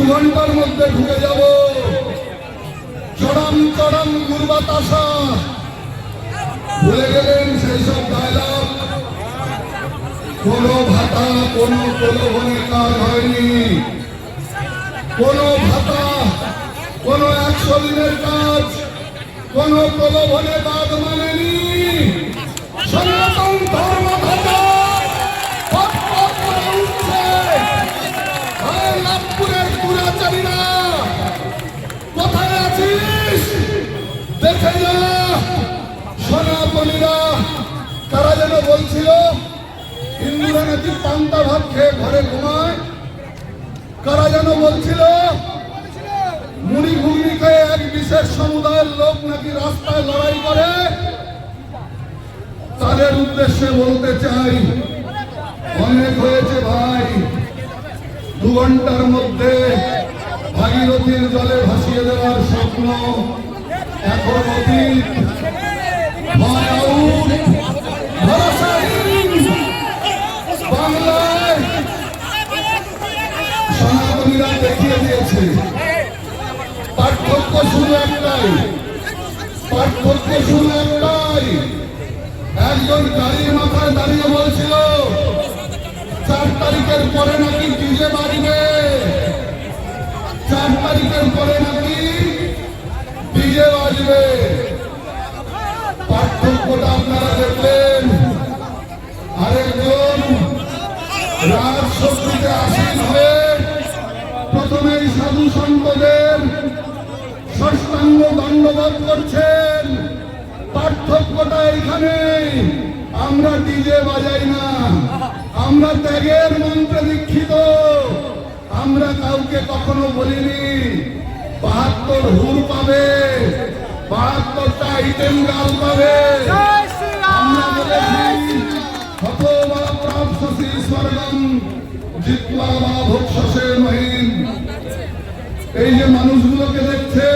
ঘন্টার মধ্যে ঢুকে যাব চরম চরম গুরবাতাসা। ভুলে গেলেন সেই সব ডায়লগ। কোনো ভাতা কোনো প্রলোভনে কাজ হয়নি, কোনো ভাতা কোনো 100 দিনের কাজ কোনো প্রলোভনে বাদ মানেনি। সনাতন ধর্ম ভাতা উঠছে। লাভপুরের দুরাচারীরা কোথায় আছিস দেখে যা। সনাতনীরা তারা যেন বলছিল হিন্দুরা নাকি পান্তা ভাত খেয়ে ঘরে ঘুমায়। কারা যেন বলছিল মুড়ি ঘুগনি খেয়ে এক বিশেষ সমুদায়ের লোক নাকি রাস্তায় লড়াই করে। তাদের উদ্দেশ্যে বলতে চাই, অনেক হয়েছে ভাই। 2 ঘন্টার মধ্যে ভাগীরথীর জলে ভাসিয়ে দেওয়ার স্বপ্ন এখন অতীত। বাংলায় সনাতনীরা দেখিয়ে দিয়েছে পার্থক্য শুধু একটাই, পার্থক্য শুধু একটাই। একজন গাড়ির মাথায় দাঁড়িয়ে বলছিল 4 তারিখের পরে নাকি ডিজে বাজবে, 4 তারিখের পরে নাকি ডিজে বাজবে। পার্থক্যটা আপনারা দেখলেন। আরেকজন রাজশক্তিতে আসীন হয়ে প্রথমেই সাধু সন্তদের ষষ্ঠাঙ্গ দণ্ডবোধ করছেন। পার্থক্যটা এইখানে, আমরা ডিজে বাজাই না, আমরা ত্যাগের মন্ত্রে দীক্ষিত। আমরা কাউকে কখনো বলিনি 72 হুর পাবে, 72টা আইটেম গাল পাবে। আমরা বলেছি হতবা প্রাপ্সি স্বর্গম জিত্বা বা ভক্ষসে মহিম। এই যে মানুষগুলোকে দেখছে